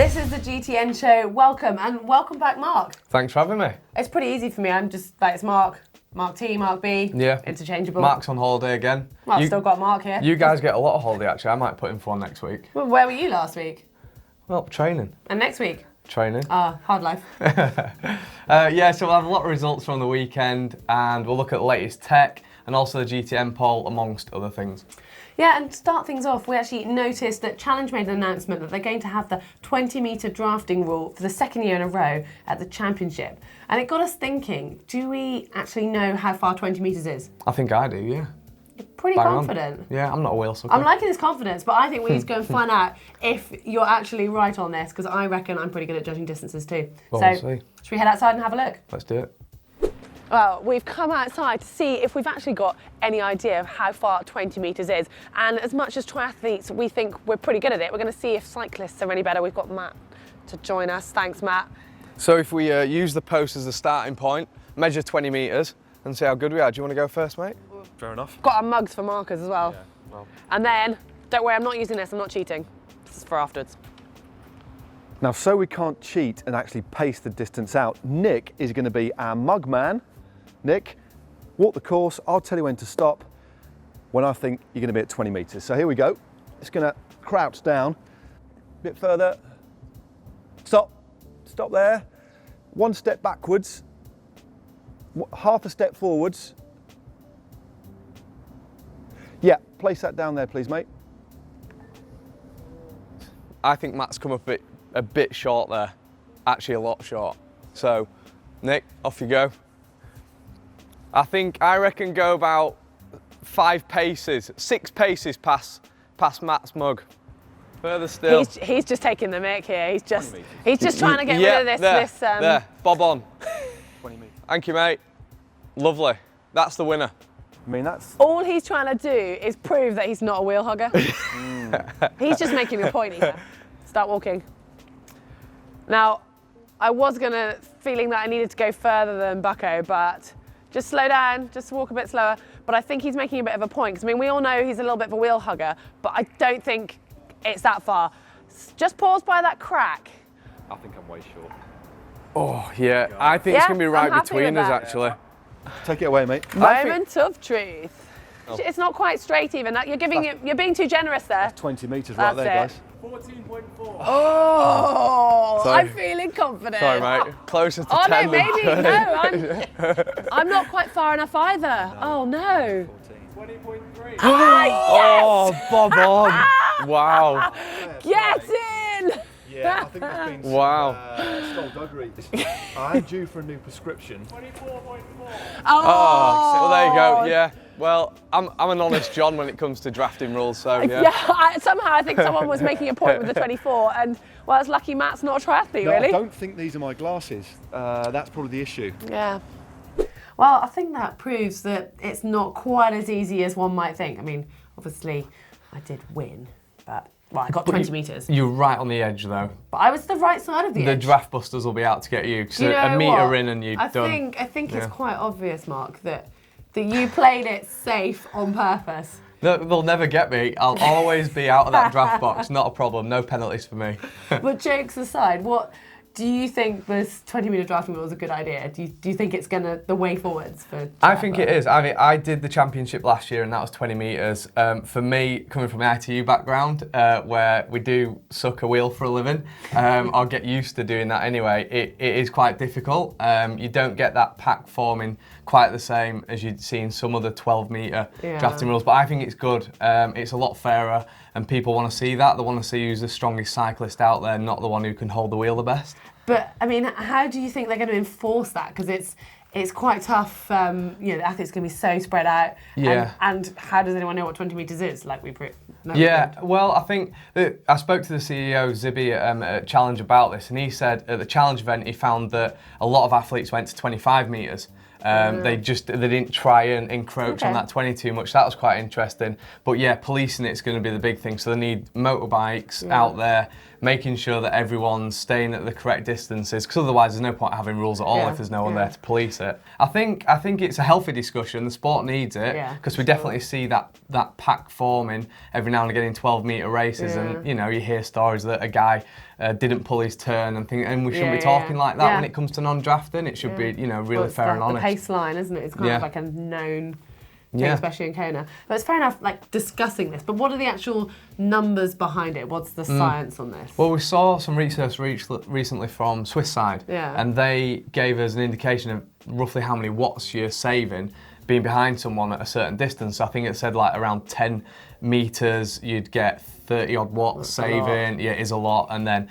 This is the GTN Show. Welcome, and welcome back, Mark. Thanks for having me. It's pretty easy for me. I'm just like, it's Mark T, Mark B. Yeah. Interchangeable. Mark's on holiday again. Well, I've still got Mark here. You guys get a lot of holiday, actually. I might put him for one next week. Well, where were you last week? Well, training. And next week? Training. Hard life. Yeah, so we'll have a lot of results from the weekend, and we'll look at the latest tech and also the GTN poll, amongst other things. Yeah, and to start things off, we actually noticed that Challenge made an announcement that they're going to have the 20-metre drafting rule for the second year in a row at the championship. And it got us thinking, do we actually know how far 20 metres is? I think I do, yeah. You're pretty Bang confident. On. Yeah, I'm not a wheel sucker. I'm liking this confidence, but I think we need to go and find out if you're actually right on this, because I reckon I'm pretty good at judging distances too. Well, so, we'll see. Should we head outside and have a look? Let's do it. Well, we've come outside to see if we've actually got any idea of how far 20 metres is. And as much as triathletes, we think we're pretty good at it. We're going to see if cyclists are any better. We've got Matt to join us. Thanks, Matt. So if we use the post as the starting point, measure 20 metres and see how good we are. Do you want to go first, mate? Fair enough. Got our mugs for markers as well. Yeah, well. And then, don't worry, I'm not using this. I'm not cheating. This is for afterwards. Now, so we can't cheat and actually pace the distance out, Nick is going to be our mug man. Nick, walk the course. I'll tell you when to stop when I think you're going to be at 20 metres. So here we go. It's going to crouch down a bit further. Stop. Stop there. One step backwards. Half a step forwards. Yeah, place that down there, please, mate. I think Matt's come up a bit short there. Actually, a lot short. So, Nick, off you go. I reckon go about 6 paces past Matt's mug. Further still. He's just taking the mic here. He's just trying to get rid of this. There, bob on. 20 metres. Thank you, mate. Lovely. That's the winner. I mean, that's... All he's trying to do is prove that he's not a wheel hugger. He's just making a point here. Start walking. Now, I was feeling that I needed to go further than Bucko, but just slow down, just walk a bit slower. But I think he's making a bit of a point, because I mean, we all know he's a little bit of a wheel hugger, but I don't think it's that far. Just pause by that crack. I think I'm way short. Oh, yeah. I think it's going to be right between us, actually. Take it away, mate. Moment of truth. Oh. It's not quite straight even. You're being too generous there. 20 metres right there, guys. 14.4. Oh, I'm feeling confident. Sorry, mate. Closer to 10. Oh, no, maybe. No, I'm not quite far enough either. No. Oh, no. 20.3. Ah, yes! Oh, bob on. Wow. Get in! Yeah, I think that's been skullduggery. I'm due for a new prescription. 24.4. Oh, well, there you go. Yeah. Well, I'm an honest John when it comes to drafting rules, so yeah. Somehow I think someone was making a point with the 24, and well, it's lucky Matt's not a triathlete, No, really. I don't think these are my glasses. That's probably the issue. Yeah. Well, I think that proves that it's not quite as easy as one might think. I mean, obviously, I did win, but well, I got 20 metres. You're right on the edge, though. But I was the right side of the edge. The draft busters will be out to get you. So you know a metre what? in and you're done. I think it's quite obvious, Mark, that you played it safe on purpose. No, they'll never get me. I'll always be out of that draft box. Not a problem. No penalties for me. But jokes aside, what do you think this 20-metre drafting rule is a good idea? Do you think it's the way forwards for triathlon? I think it is. I mean, I did the championship last year and that was 20 metres. For me, coming from the ITU background, where we do suck a wheel for a living, I'll get used to doing that anyway. It is quite difficult. You don't get that pack forming quite the same as you'd see in some other 12-metre drafting rules, but I think it's good. It's a lot fairer and people want to see that. They want to see who's the strongest cyclist out there, not the one who can hold the wheel the best. But, I mean, how do you think they're going to enforce that? Because it's quite tough. The athletes going to be so spread out. Yeah. And how does anyone know what 20 metres is? Well, I think I spoke to the CEO, Zibby, at Challenge about this, and he said at the Challenge event he found that a lot of athletes went to 25 metres. They didn't try and encroach on that 20 too much. That was quite interesting. But yeah, policing it's going to be the big thing. So they need motorbikes out there, making sure that everyone's staying at the correct distances, because otherwise there's no point having rules at all if there's no one there to police it. I think it's a healthy discussion. The sport needs it, because we definitely see that pack forming every now and again in 12-metre races, and you hear stories that a guy didn't pull his turn and we shouldn't be talking like that when it comes to non-drafting. It should be, really fair and honest. The pace line, isn't it? It's kind of like a known thing, especially in Kona. But it's fair enough, like, discussing this. But what are the actual numbers behind it? What's the science on this? Well, we saw some research recently from Swiss side, and they gave us an indication of roughly how many watts you're saving being behind someone at a certain distance. I think it said like around 10 meters, you'd get 30 odd watts saving. Yeah, it is a lot. And then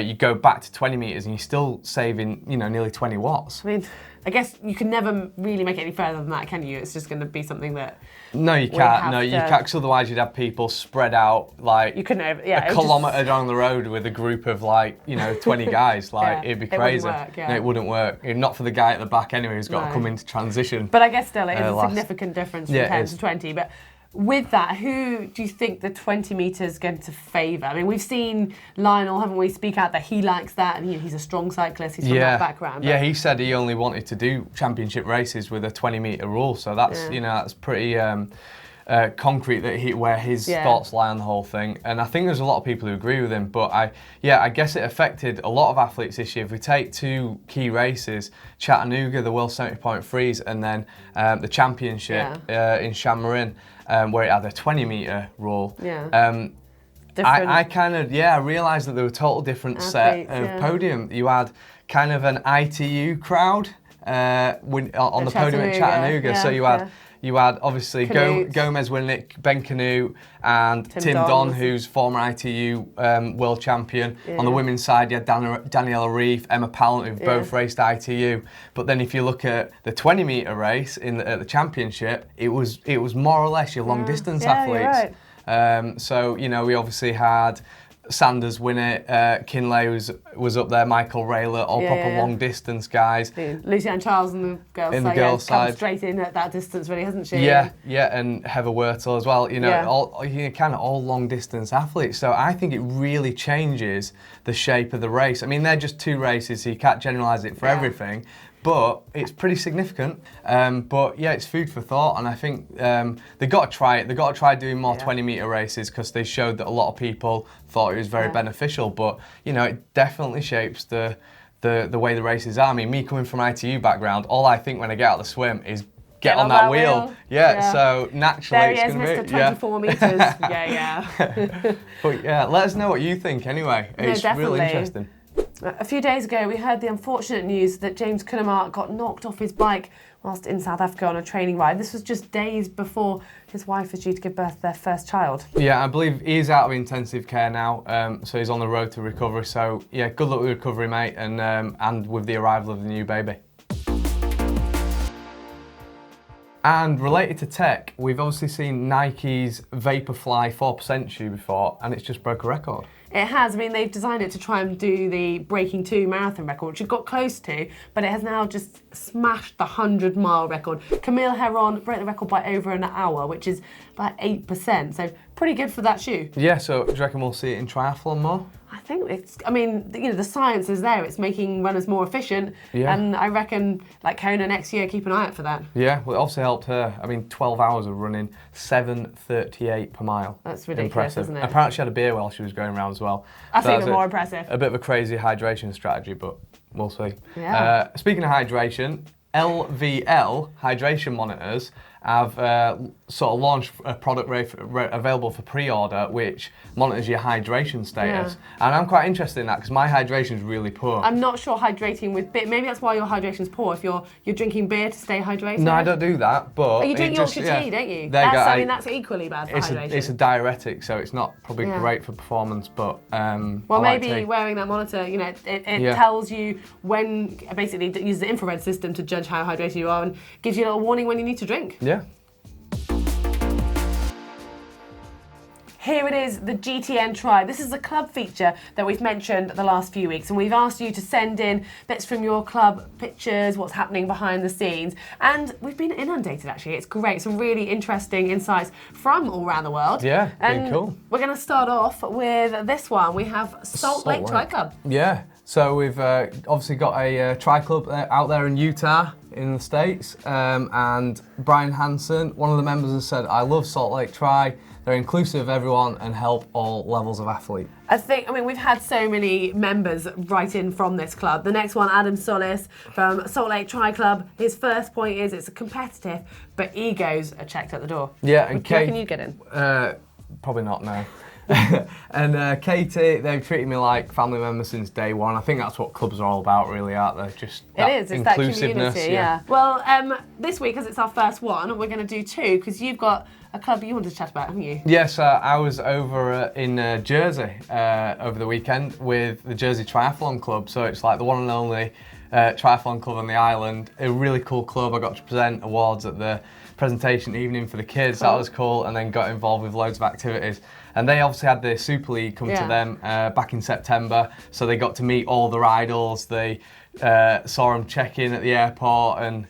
you go back to 20 meters and you're still saving, nearly 20 watts. I mean, I guess you can never really make it any further than that, can you? It's just going to be something that... No, you can't. No, you can't, because otherwise you'd have people spread out like you couldn't a kilometre down the road with a group of 20 guys. It'd be crazy. It wouldn't work. No, it wouldn't work. Not for the guy at the back anyway who's got to come into transition. But I guess still it is a significant difference from 10 to 20. But with that, who do you think the 20 metres is going to favour? I mean, we've seen Lionel, haven't we, speak out that he likes that, and he's a strong cyclist, he's from that background. Yeah, he said he only wanted to do championship races with a 20-metre rule, so that's that's pretty concrete that where his thoughts lie on the whole thing. And I think there's a lot of people who agree with him, but I guess it affected a lot of athletes this year. If we take two key races, Chattanooga, the World 70-point freeze, and then the championship in Chamorin, where it had a 20-metre rule. I realised that there were a total different set of podium. You had kind of an ITU crowd on the podium at Chattanooga. So you had obviously Gomez Winnick, Ben Canute, and Tim Don, who's former ITU world champion. On the women's side, you had Daniela Reef, Emma Pallant, who've both raced ITU. But then if you look at the 20-metre race at the championship, it was more or less your long-distance athletes. So, we obviously had Sanders win it, Kinley was up there, Michael Rayler, all proper long-distance guys. Lucianne Charles on the girls' side, come straight in at that distance, really, hasn't she? Yeah, and Heather Wurtle as well. All long-distance athletes. So I think it really changes the shape of the race. I mean, they're just two races, so you can't generalise it for everything. But it's pretty significant. It's food for thought, and I think they've got to try it. They've got to try doing more 20-metre races, because they showed that a lot of people thought it was very beneficial. But it definitely shapes the way the races are. I mean, me coming from an ITU background, all I think when I get out of the swim is get on that wheel. So naturally there it's going to be 24 metres. But let us know what you think anyway. It's really interesting. A few days ago, we heard the unfortunate news that James Cunnamark got knocked off his bike whilst in South Africa on a training ride. This was just days before his wife was due to give birth to their first child. Yeah, I believe he is out of intensive care now, so he's on the road to recovery. So, good luck with recovery, mate, and with the arrival of the new baby. And related to tech, we've obviously seen Nike's Vaporfly 4% shoe before, and it's just broke a record. It has. I mean, they've designed it to try and do the Breaking 2 marathon record, which it got close to, but it has now just smashed the 100-mile record. Camille Herron broke the record by over an hour, which is about 8%, so pretty good for that shoe. Yeah, so do you reckon we'll see it in triathlon more? I think the science is there. It's making runners more efficient, and I reckon, like Kona next year, keep an eye out for that. Yeah, well, it obviously helped her. I mean, 12 hours of running, 7:38 per mile. That's ridiculous, impressive. Isn't it? Apparently she had a beer while she was going around as well. That's even more impressive. A bit of a crazy hydration strategy, but we'll see. Yeah. Speaking of hydration, LVL hydration monitors have sort of launched a product available for pre-order, which monitors your hydration status. And I'm quite interested in that, because my hydration is really poor. I'm not sure hydrating with beer. Maybe that's why your hydration is poor. If you're drinking beer to stay hydrated. No, I don't do that. But you drink Yorkshire tea, don't you? That's equally bad for hydration. It's a diuretic, so it's not probably great for performance. But well, maybe wearing that monitor, it tells you when. Basically, it uses the infrared system to judge how hydrated you are, and gives you a little warning when you need to drink. Yeah. Here it is, the GTN Try. This is a club feature that we've mentioned the last few weeks, and we've asked you to send in bits from your club, pictures, what's happening behind the scenes, and we've been inundated actually. It's great, some really interesting insights from all around the world. Yeah, pretty cool. We're going to start off with this one. We have Salt Lake Tri Club. Yeah, so we've obviously got a tri club out there in Utah. in the States, and Brian Hansen, one of the members, has said, "I love Salt Lake Try. They're inclusive of everyone and help all levels of athlete." I mean, we've had so many members write in from this club. The next one, Adam Solis from Salt Lake Tri Club. His first point is it's competitive, but egos are checked at the door. Yeah, and Do you reckon you get in? Probably not, no. And Katie, they've treated me like family members since day one. I think that's what clubs are all about, really, aren't they? Just that It is, it's that inclusiveness. community, yeah. Well, this week, as it's our first one, we're going to do two, because you've got a club you wanted to chat about, haven't you? Yes, I was over in Jersey over the weekend with the Jersey Triathlon Club. So it's like the one and only triathlon club on the island. A really cool club. I got to present awards at the presentation evening for the kids. Cool. That was cool, and then got involved with loads of activities. And they obviously had the Super League come to them back in September, so they got to meet all their idols. They saw them check in at the airport and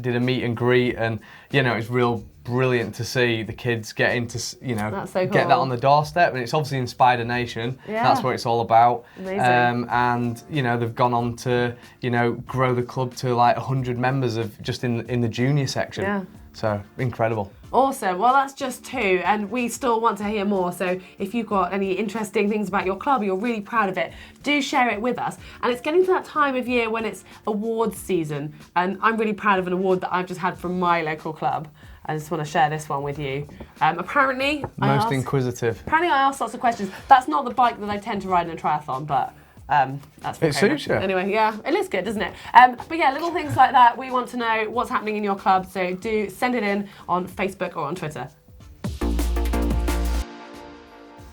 did a meet and greet, and you know, it's real brilliant to see the kids get into, you know, That's so cool. get that on the doorstep, and it's obviously inspired a nation. Yeah. That's what it's all about. Amazing. And you know, they've gone on to, you know, grow the club to like 100 members of just in the junior section. Yeah. So incredible. Awesome. Well, that's just two, and we still want to hear more. So if you've got any interesting things about your club, or you're really proud of it, do share it with us. And it's getting to that time of year when it's awards season, and I'm really proud of an award that I've just had from my local club. I just want to share this one with you. Apparently, Inquisitive. Apparently, I asked lots of questions. That's not the bike that I tend to ride in a triathlon, but that's for It suits you. Anyway, yeah, it looks good, doesn't it? But yeah, little things like that. We want to know what's happening in your club, so do send it in on Facebook or on Twitter.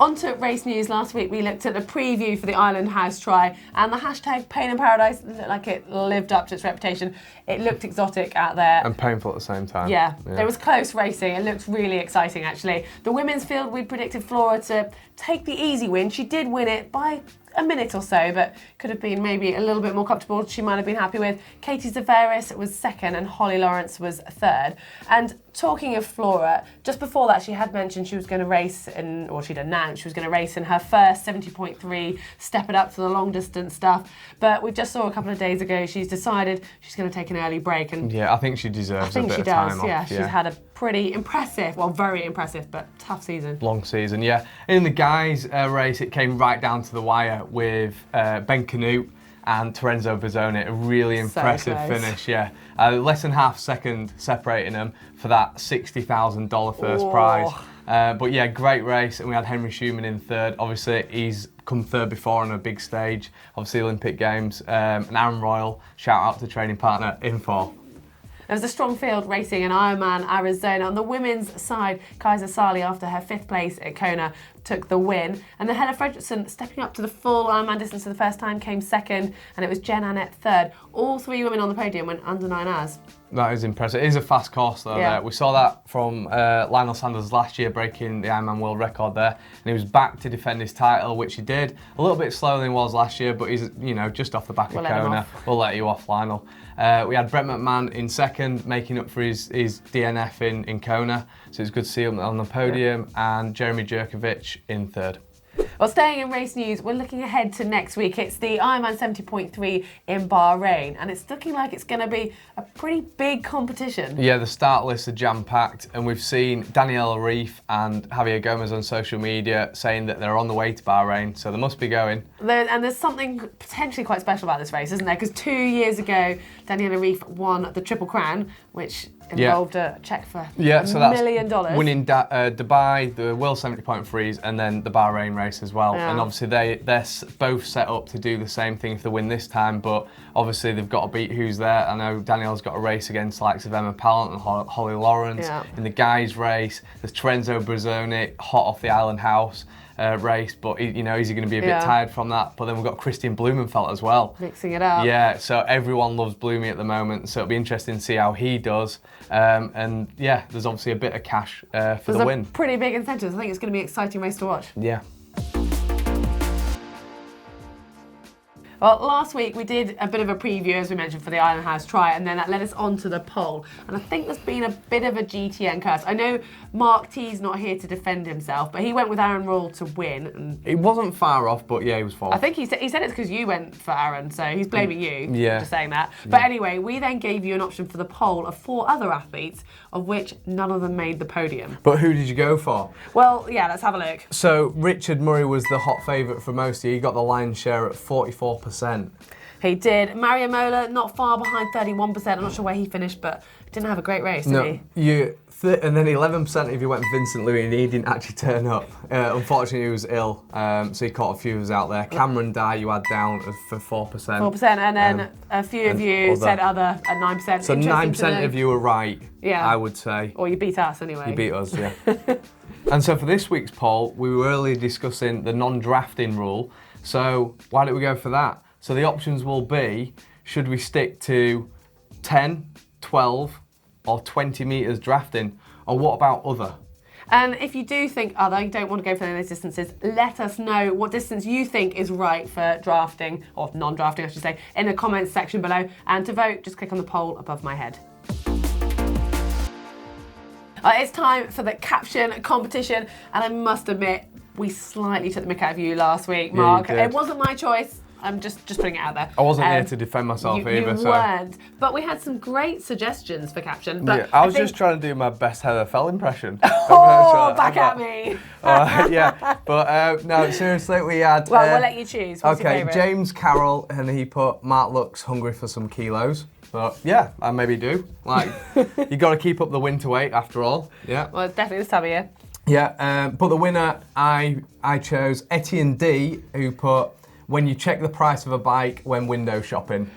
On to race news. Last week we looked at the preview for the Island House Try, and the hashtag Pain in Paradise looked like it lived up to its reputation. It looked exotic out there. And painful at the same time. Yeah, there was close racing. It looked really exciting, actually. The women's field, we predicted Flora to take the easy win. She did win it by a minute or so, but could have been maybe a little bit more comfortable. She might have been happy with. Katie Zaveris was second and Holly Lawrence was third. And talking of Flora, just before that she had mentioned she was going to race or she'd announced she was going to race in her first 70.3, step it up to the long distance stuff. But we just saw a couple of days ago she's decided she's going to take an early break. And yeah, I think she deserves a bit of time off. Yeah, she's had a pretty impressive, well, very impressive, but tough season. Long season, yeah. In the guys' race, it came right down to the wire with Ben Canute and Terenzo Bozzone. A really impressive finish, yeah. Less than half second separating them for that $60,000 first prize. But yeah, great race, and we had Henry Schumann in third. Obviously, he's come third before on a big stage, obviously Olympic Games. And Aaron Royal, shout out to training partner, in fourth. There was a strong field racing in Ironman, Arizona. On the women's side, Kaiser Sali, after her fifth place at Kona, took the win. And the Hella Fredrickson, stepping up to the full Ironman distance for the first time, came second, and it was Jen Annette third. All three women on the podium went under 9 hours. That is impressive. It is a fast course though. Yeah. We saw that from Lionel Sanders last year, breaking the Ironman world record there, and he was back to defend his title, which he did. A little bit slower than he was last year, but he's, you know, just off the back of Kona. We'll let you off, Lionel. We had Brett McMahon in second, making up for his DNF in Kona, so it's good to see him on the podium, and Jeremy Jerkovic in third. Well, staying in race news, we're looking ahead to next week. It's the Ironman 70.3 in Bahrain, and it's looking like it's going to be a pretty big competition. Yeah, the start lists are jam-packed, and we've seen Danielle Reef and Javier Gomez on social media saying that they're on the way to Bahrain, so they must be going. And there's something potentially quite special about this race, isn't there? Because 2 years ago, Daniela Reef won the Triple Crown, which involved a check for $1 million. Winning Dubai, the World 70.3s, and then the Bahrain race as well. Yeah. And obviously they're both set up to do the same thing if they win this time, but obviously they've got to beat who's there. I know Danielle's got a race against the likes of Emma Pallant and Holly Lawrence. Yeah. In the guys' race, there's Terenzo Bozzone, hot off the Island House race, but you know, is he going to be a bit tired from that? But then we've got Christian Blumenfeld as well. Mixing it up. Yeah, so everyone loves Bloomy at the moment, so it'll be interesting to see how he does. And yeah, there's obviously a bit of cash for the win. There's a pretty big incentive. I think it's going to be an exciting race to watch. Yeah. Well, last week we did a bit of a preview, as we mentioned, for the Island House Try, and then that led us on to the poll. And I think there's been a bit of a GTN curse. I know Mark T's not here to defend himself, but he went with Aaron Rule to win. And It wasn't far off, but yeah, he was fourth. I think he said it's because you went for Aaron, so he's blaming you Yeah. for just saying that. But anyway, we then gave you an option for the poll of 4 other athletes, of which none of them made the podium. But who did you go for? Well, yeah, let's have a look. So Richard Murray was the hot favourite for most. He got the lion's share at 44%. He did. Mario Mola, not far behind, 31%. I'm not sure where he finished, but didn't have a great race, did he? And then 11% of you went Vincent Louis, and he didn't actually turn up. Unfortunately, he was ill, so he caught a few of us out there. Cameron Dye, you had down for 4%. 4%, and then a few of you said other at 9%. So 9% of you were right, I would say. Or you beat us anyway. You beat us, yeah. And so for this week's poll, we were earlier discussing the non-drafting rule. So why don't we go for that? So the options will be, should we stick to 10, 12, or 20 metres drafting? Or what about other? And if you do think other, you don't want to go for any of those distances, let us know what distance you think is right for drafting, or non-drafting I should say, in the comments section below. And to vote, just click on the poll above my head. It's time for the caption competition, and I must admit, we slightly took the mick out of you last week, Mark. Yeah, you did. It wasn't my choice. I'm just putting it out there. I wasn't here to defend myself either. You so. weren't. But we had some great suggestions for caption. But Yeah, I was just trying to do my best Heather Fell impression. Oh, back at me. Yeah, but no, seriously, we had... Well, we'll let you choose. What's your okay, favourite? James Carroll, and he put, Mark looks hungry for some kilos. But yeah, I maybe do. Like, you got to keep up the winter weight after all. Yeah. Well, it's definitely this time of year. Yeah, but the winner, I chose Etienne D, who put, when you check the price of a bike when window shopping.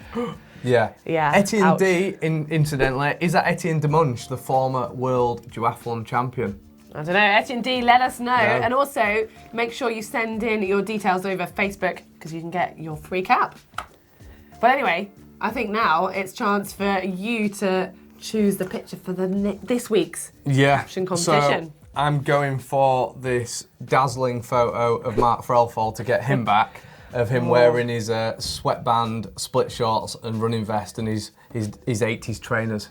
Yeah. Yeah. Etienne Ouch. D, incidentally, is that Etienne de Munch, the former world duathlon champion? I don't know. Etienne D, let us know. And also, make sure you send in your details over Facebook, because you can get your free cap. But anyway, I think now it's chance for you to choose the picture for this week's caption competition. So I'm going for this dazzling photo of Mark Frelfall to get him back, of him wearing his sweatband, split shorts and running vest and his 80s trainers.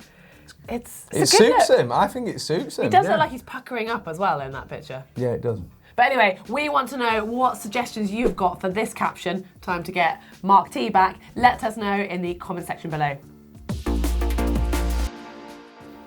It suits him. I think it suits him. He does look like he's puckering up as well in that picture. Yeah, it does. But anyway, we want to know what suggestions you've got for this caption. Time to get Mark T back. Let us know in the comment section below.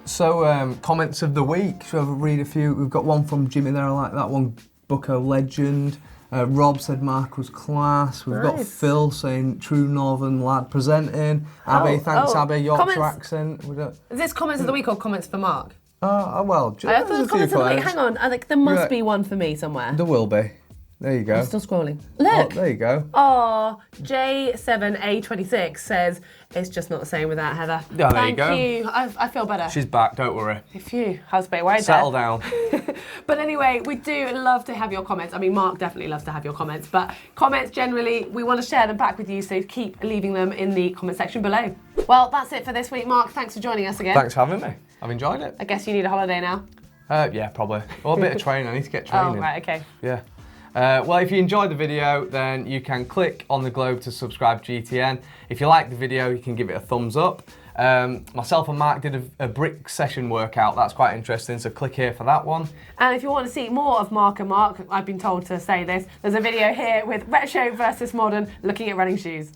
So, comments of the week. Shall I read a few? We've got one from Jimmy there, I like that one. Bucko Legend. Rob said Mark was class. We've got Phil saying true northern lad presenting. Abby, thanks Abby, Yorkshire accent. Is this comments of the week or comments for Mark? Well, I thought it was comments of the week. Hang on, there must be one for me somewhere. There will be. There you go. I'm still scrolling. Look. Oh, there you go. Oh, J7A26 says, it's just not the same without Heather. Yeah, there you go. Thank you. I feel better. She's back, don't worry. Phew, I was a bit worried Settle there. down. But anyway, we do love to have your comments. I mean, Mark definitely loves to have your comments, but comments generally, we want to share them back with you, so keep leaving them in the comment section below. Well, that's it for this week, Mark. Thanks for joining us again. Thanks for having me. I've enjoyed it. I guess you need a holiday now. Yeah, probably. Or a bit of training. I need to get training. Oh, right, okay. Yeah. Well, if you enjoyed the video, then you can click on the globe to subscribe to GTN. If you like the video, you can give it a thumbs up. Myself and Mark did a brick session workout. That's quite interesting, so click here for that one. And if you want to see more of Mark and Mark, I've been told to say this, there's a video here with retro versus modern looking at running shoes.